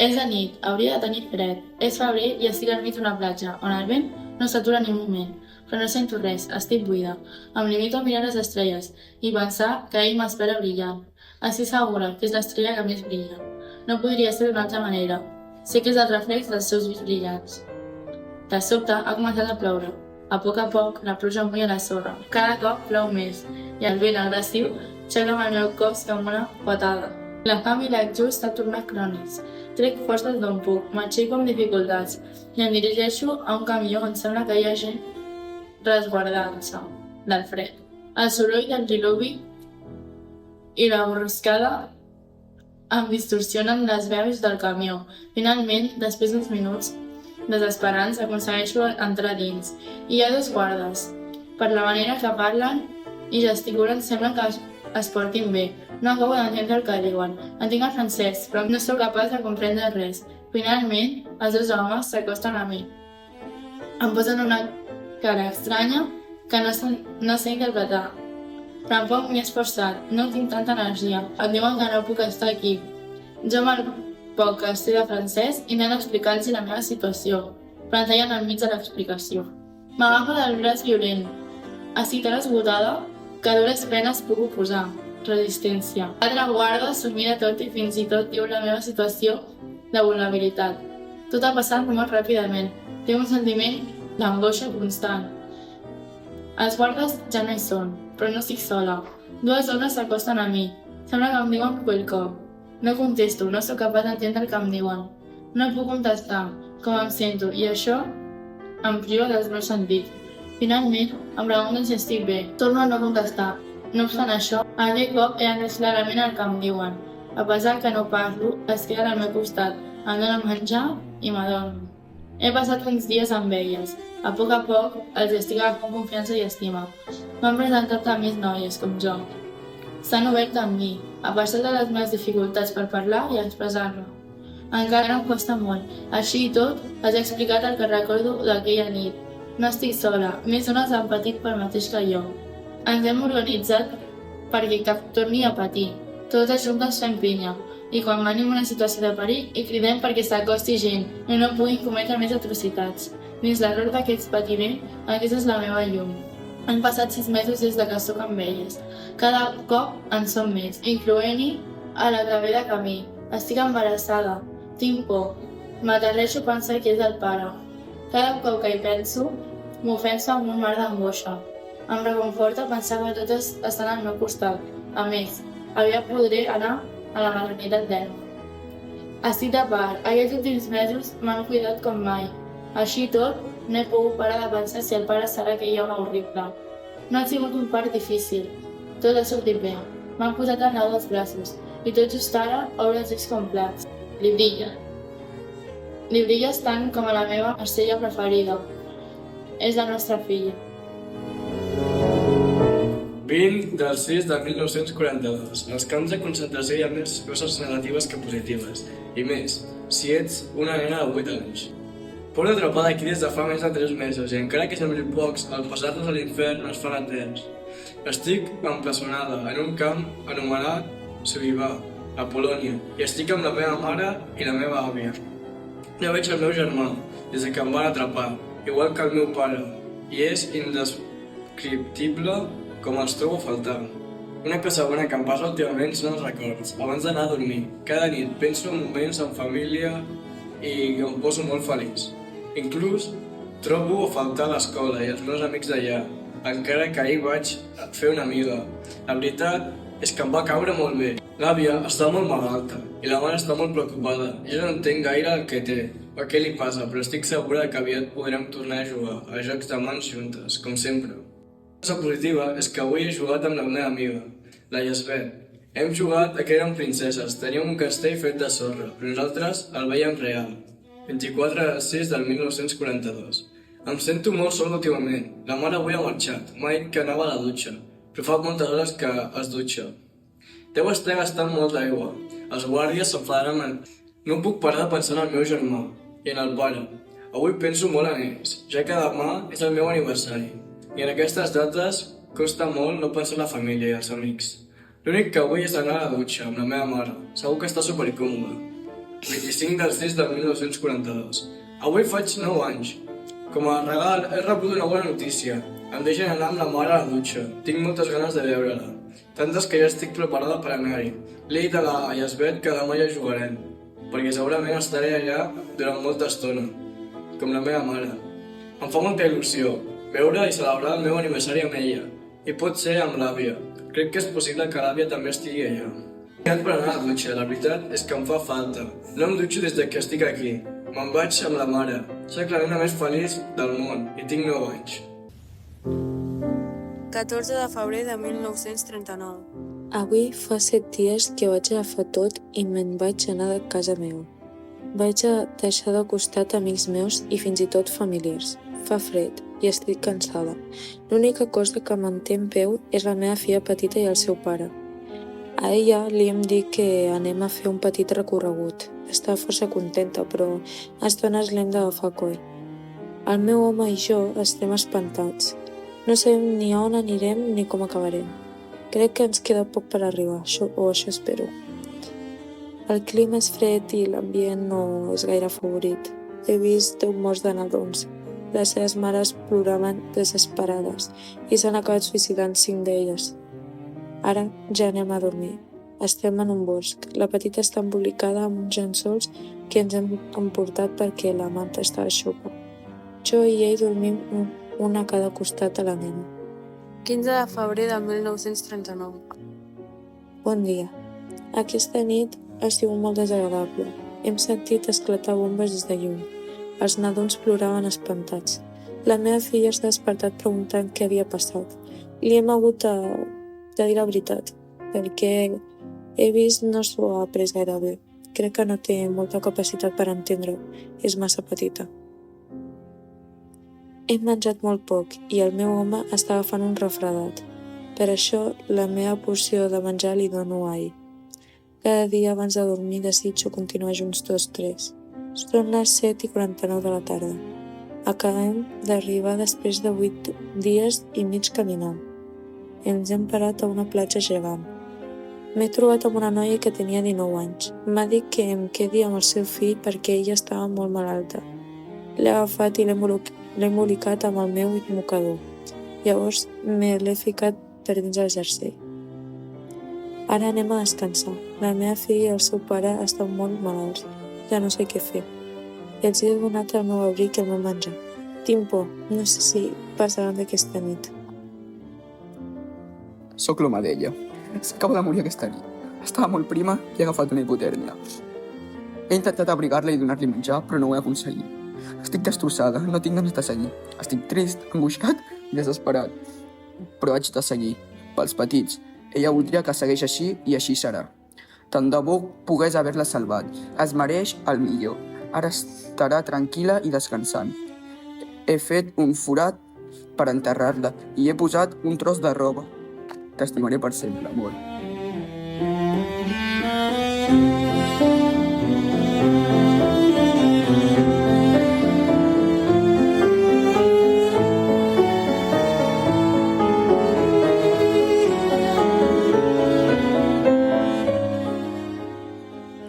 És de nit, hauria de tenir fred. És febrer i estic al mig d'una platja, on el vent no s'atura ni un moment. Però no sento res, estic buida. Em limito a mirar les estrelles i pensar que ell m'espera brillant. Estic segura que és l'estrella que més brilla. No podria ser d'una altra manera. Sé que és el reflex dels seus ulls brillants. De sobte ha començat a ploure. A poc, la pluja mulla la sorra. Cada cop plou més, i el vent agressiu xoca amb el meu cos com una patada. La fam i l'exjust s'han tornat crònics. Trec forces d'on puc, m'aixeco amb dificultats i em dirigeixo a un camió on sembla que hi ha gent resguardant-se del fred. El soroll del diluvi i la borrascada em distorsionen les veus del camió. Finalment, després d'uns minuts desesperants, aconsegueixo entrar dins. Hi ha dos guardes. Per la manera que parlen i gesticulen sembla que es portin bé. No acabo d'entendre el que diuen. Entenc el francès, però no sóc capaç de comprendre res. Finalment, els dos homes s'acosten a mi. Em posen una cara estranya que no sé interpretar. Tampoc m'he esforçat, no tinc tanta energia. Em diuen que no puc estar aquí. Jo amb el poc que sé de francès intento explicar-los la meva situació, però em tallen enmig de l'explicació. M'agafa del braç violent. Estic tan esgotada que a dures penes puc oposar resistència. L'altre guarda s'ho mira tot i fins i tot diu la meva situació de vulnerabilitat. Tot ha passat molt ràpidament. Tinc un sentiment d'angoixa constant. Els guardes ja no hi són, però no estic sola. Dues dones s'acosten a mi. Sembla que em diuen quelcom. No contesto, no sóc capaç d'entendre el que em diuen. No puc contestar com em sento i això em priva dels meus sentits. Finalment, em pregunten si estic bé. Torno a no contestar. No obstant això, aquell cop he entès clarament el que em diuen. A pesar que no parlo, es queden al meu costat, em donen menjar i m'adormo. He passat uns dies amb elles. A poc els estic agafant confiança i estima. M'han presentat a més noies com jo. S'han obert amb mi, a pesar de les meves dificultats per parlar i expressar-me. Encara em costa molt. Així i tot, els he explicat el que recordo d'aquella nit. No estic sola, més dones han patit pel mateix que jo. Ens hem organitzat perquè cap torni a patir. Totes juntes fem pinya. I quan venim una situació de perill, hi cridem perquè s'acosti gent i no puguin cometre més atrocitats. Dins l'error d'aquest patiment, aquesta és la meva llum. Han passat 6 mesos des que sóc amb elles. Cada cop en som més, incloent-hi a la que ve de camí. Estic embarassada. Tinc por. M'aterreixo a pensar que és el pare. Cada cop que hi penso, m'ofensa amb un mar d'angoixa. Em reconforta pensar que totes estan al meu costat. A més, aviat podré anar a la maternitat d'ell. Estic de part. Aquests últims mesos m'han cuidat com mai. Així i tot, no he pogut parar de pensar si el pare serà aquell home horrible. No ha sigut un part difícil. Tot ha sortit bé. M'han posat al nou dels braços i tot just ara obre els ulls complets. Li brilla. Li brilles tant com a la meva estrella preferida. És la nostra filla. 20 del 6 de 1942. Als camps de concentració hi ha més coses negatives que positives. I més, si ets una nena de 8 anys. Fora atrapada aquí des de fa més de 3 mesos i encara que sembli pocs, al passar-nos a l'infern es fan eterns. Estic empresonada en un camp anomenat Sobiva, a Polònia, i estic amb la meva mare i la meva àvia. No veig el meu germà des que em van atrapar, igual que el meu pare, i és indescriptible com els trobo a faltar. Una cosa bona que em passa últimament són els records. Abans d'anar a dormir, cada nit penso en moments en família i em poso molt feliç. Inclús trobo a faltar l'escola i els meus amics d'allà, encara que ahir vaig fer una amiga. La veritat és que em va caure molt bé. L'àvia està molt malalta i la mare està molt preocupada. Jo no entenc gaire el que té o què li passa, però estic segura que aviat podrem tornar a jugar a jocs de mans juntes, com sempre. La cosa positiva és que avui he jugat amb la meva amiga, la Yasbet. Hem jugat a que érem princeses, teníem un castell fet de sorra, però nosaltres el veiem real. 24 de 6 del 1942. Em sento molt sol últimament. La mare avui ha marxat, m'ha dit que anava a la dutxa, però fa moltes hores que es dutxa. Deu estar gastant molt d'aigua. Els guàrdies s'enfadaran. No puc parar de pensar en el meu germà i en el pare. Avui penso molt en ells, ja que demà és el meu aniversari. I en aquestes dates costa molt no pensar en la família i els amics. L'únic que vull és anar a la dutxa amb la meva mare. Segur que està supercòmoda. 25 del 6 de 1942. Avui faig 9 anys. Com a regal he rebut una bona notícia. Em deixen anar amb la mare a la dutxa. Tinc moltes ganes de veure-la. Tantes que ja estic preparada per anar-hi. Li he dit a la Yasbet que demà ja jugarem, perquè segurament estaré allà durant molta estona, com la meva mare. Em fa molta il·lusió veure i celebrar el meu aniversari amb ella, i pot ser amb l'àvia. Crec que és possible que l'àvia també estigui allà. He anat per anar a la dutxa, la veritat és que em fa falta. No em dutxo des que estic aquí. Me'n vaig amb la mare. Soc la nena més feliç del món i tinc 9 anys. 14 de febrer de 1939. Avui fa 7 dies que vaig agafar tot i me'n vaig anar de casa meva. Vaig a deixar de costat amics meus i fins i tot familiars. Fa fred i estic cansada. L'única cosa que em té en peu és la meva filla petita i el seu pare. A ella li hem dit que anem a fer un petit recorregut. Està força contenta, però a estones l'hem d'agafar coi. El meu home i jo estem espantats. No sabem ni on anirem ni com acabarem. Crec que ens queda poc per arribar, o això espero. El clima és fred i l'ambient no és gaire favorit. He vist 10 morts de nadons. Les seves mares ploraven desesperades i s'han acabat suïcidant 5 d'elles. Ara ja anem a dormir. Estem en un bosc. La petita està embolicada amb uns llençols que ens hem emportat perquè la manta està aixupa. Jo i ell dormim un a cada costat de la nena. 15 de febrer de 1939. Bon dia. Aquesta nit ha sigut molt desagradable. Hem sentit esclatar bombes des de lluny. Els nadons ploraven espantats. La meva filla s'ha despertat preguntant què havia passat. Li hem hagut de dir la veritat, perquè he vist no s'ho ha pres gaire bé. Crec que no té molta capacitat per entendre-ho. És massa petita. Hem menjat molt poc i el meu home està agafant un refredat. Per això, la meva porció de menjar li dono a ell. Cada dia abans de dormir desitjo continuar junts tots tres. Són les 7:49 de la tarda. Acabem d'arribar després de 8 dies i mig caminant. Ens hem parat a una platja gegant. M'he trobat amb una noia que tenia 19 anys. M'ha dit que em quedi amb el seu fill perquè ella estava molt malalta. L'he agafat i l'he embolicat amb el meu mocador. Llavors me l'he ficat per dins el jersei. Ara anem a descansar. La meva filla i el seu pare estan molt malalts. Ja no sé què fer. Els he donat el meu abric i el meu menjar. Tinc por. No sé si passaran d'aquesta nit. Soc l'home d'ella. S'acaba de morir aquesta nit. Estava molt prima i he agafat una hipotèrmia. He intentat abrigar-la i donar-li menjar, però no ho he aconseguit. Estic destrossada, no tinc ganes de seguir. Estic trist, angoixat i desesperat. Però haig de seguir. Pels petits. Ella voldria que segueix així i així serà. Tant de bo pogués haver-la salvat. Es mereix el millor. Ara estarà tranquil·la i descansant. He fet un forat per enterrar-la i he posat un tros de roba. T'estimaré per sempre, amor.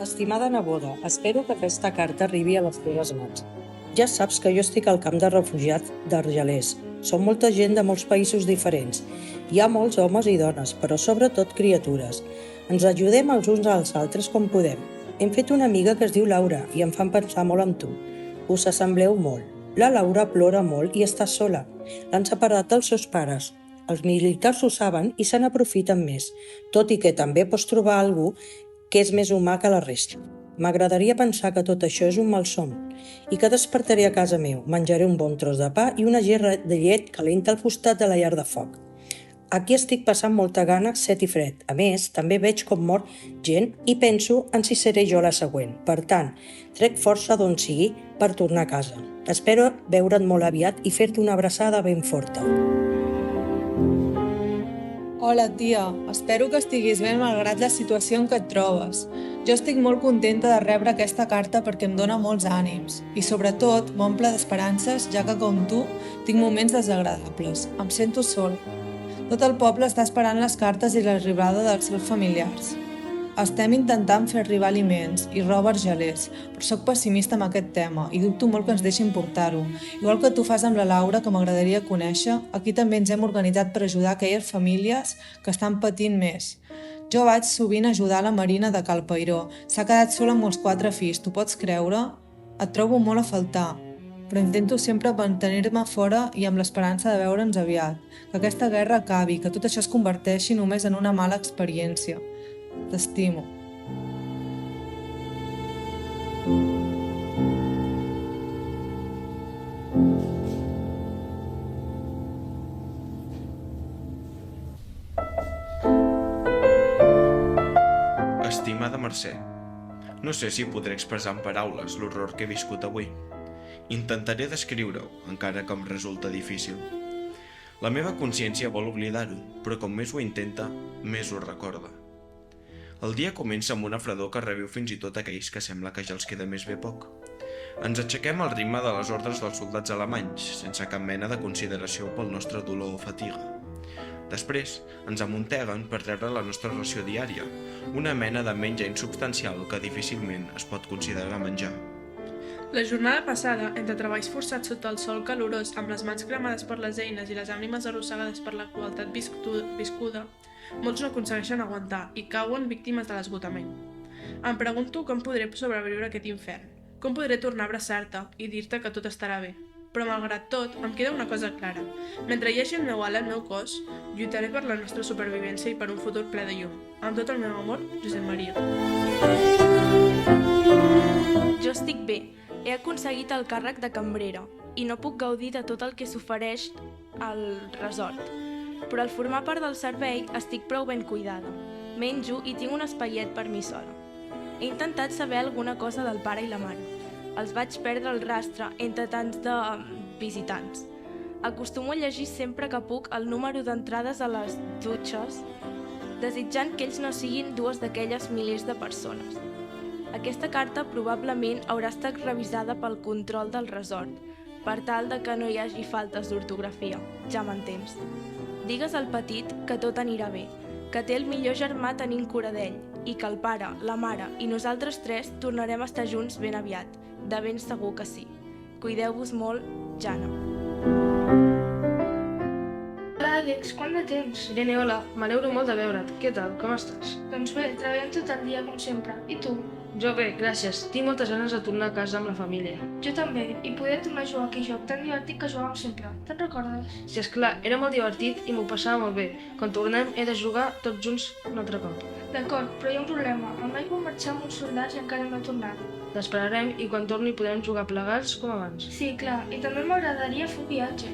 Estimada neboda, espero que aquesta carta arribi a les teves mans. Ja saps que jo estic al camp de refugiats d'Argelers. Som molta gent de molts països diferents. Hi ha molts homes i dones, però sobretot criatures. Ens ajudem els uns als altres com podem. Hem fet una amiga que es diu Laura i em fan pensar molt en tu. Us assembleu molt. La Laura plora molt i està sola. L'han separat dels seus pares. Els militars ho saben i se n'aprofiten més, tot i que també pots trobar algú que és més humà que la resta. M'agradaria pensar que tot això és un malson i que despertaré a casa meu, menjaré un bon tros de pa i una gerra de llet calenta al costat de la llar de foc. Aquí estic passant molta gana, set i fred. A més, també veig com mor gent i penso en si seré jo la següent. Per tant, trec força d'on sigui per tornar a casa. Espero veure't molt aviat i fer-te una abraçada ben forta. Hola, tia. Espero que estiguis bé malgrat la situació en què et trobes. Jo estic molt contenta de rebre aquesta carta perquè em dóna molts ànims i, sobretot, m'omple d'esperances, ja que, com tu, tinc moments desagradables. Em sento sol. Tot el poble està esperant les cartes i l'arribada dels seus familiars. Estem intentant fer arribar aliments i roba argelers, però sóc pessimista amb aquest tema i dubto molt que ens deixin portar-ho. Igual que tu fas amb la Laura, que m'agradaria conèixer, aquí també ens hem organitzat per ajudar aquelles famílies que estan patint més. Jo vaig sovint ajudar la Marina de Cal Pairó. S'ha quedat sola amb els 4 fills, t'ho pots creure? Et trobo molt a faltar, però intento sempre mantenir-me fora i amb l'esperança de veure'ns aviat, que aquesta guerra acabi, que tot això es converteixi només en una mala experiència. T'estimo. Estimada Mercè, no sé si podré expressar en paraules l'horror que he viscut avui. Intentaré descriure-ho, encara que em resulta difícil. La meva consciència vol oblidar-ho, però com més ho intenta, més ho recorda. El dia comença amb una fredor que reviu fins i tot aquells que sembla que ja els queda més bé poc. Ens aixequem al ritme de les ordres dels soldats alemanys, sense cap mena de consideració pel nostre dolor o fatiga. Després, ens amunteguen per rebre la nostra ració diària, una mena de menjar insubstancial que difícilment es pot considerar menjar. La jornada passada, entre treballs forçats sota el sol calorós, amb les mans cremades per les eines i les ànimes arrossegades per la crueltat viscuda, molts no aconsegueixen aguantar i cauen víctimes de l'esgotament. Em pregunto com podré sobreviure a aquest infern, com podré tornar a abraçar-te i dir-te que tot estarà bé. Però malgrat tot, em queda una cosa clara. Mentre hi hagi el meu ala al meu cos, lluitaré per la nostra supervivència i per un futur ple de llum. Amb tot el meu amor, Josep Maria. Jo estic bé. He aconseguit el càrrec de cambrera i no puc gaudir de tot el que s'ofereix al resort. Però al formar part del servei estic prou ben cuidada. Menjo i tinc un espaiet per mi sola. He intentat saber alguna cosa del pare i la mare. Els vaig perdre el rastre entre tants de visitants. Acostumo a llegir sempre que puc el número d'entrades a les dutxes, desitjant que ells no siguin dues d'aquelles milers de persones. Aquesta carta probablement haurà estat revisada pel control del resort, per tal de que no hi hagi faltes d'ortografia, ja m'entens. Digues al petit que tot anirà bé, que té el millor germà tenint cura d'ell, i que el pare, la mare i nosaltres 3 tornarem a estar junts ben aviat, de ben segur que sí. Cuideu-vos molt, Jana. Hola, Àlex, quant de temps? Irene, hola, m'alegro molt de veure't. Què tal, com estàs? Doncs bé, treballant tot el dia com sempre. I tu? Jo bé, gràcies. Tinc moltes ganes de tornar a casa amb la família. Jo també, i poder tornar a jugar a aquell joc tan divertit que jugàvem sempre. Te'n recordes? Sí, esclar, era molt divertit i m'ho passava molt bé. Quan tornem he de jugar tots junts un altre cop. D'acord, però hi ha un problema. El Mike va marxar amb uns soldats i encara no ha tornat. L'esperarem i quan torni podrem jugar plegats com abans. Sí, clar, i també m'agradaria fer un viatge.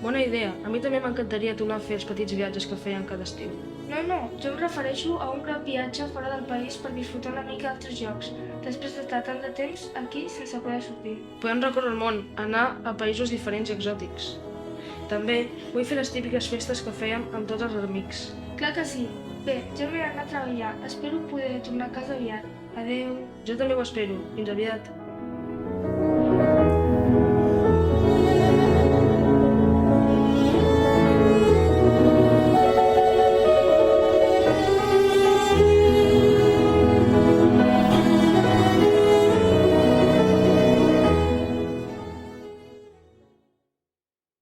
Bona idea. A mi també m'encantaria tornar a fer els petits viatges que fèiem cada estiu. No, jo em refereixo a un gran viatge fora del país per disfrutar una mica d'altres llocs, després d'estar tant de temps aquí sense poder sortir. Podem recórrer el món, anar a països diferents i exòtics. També vull fer les típiques festes que fèiem amb tots els amics. Clar que sí. Bé, jo m'he d'anar a treballar. Espero poder tornar a casa aviat. Adeu. Jo també ho espero. Fins aviat.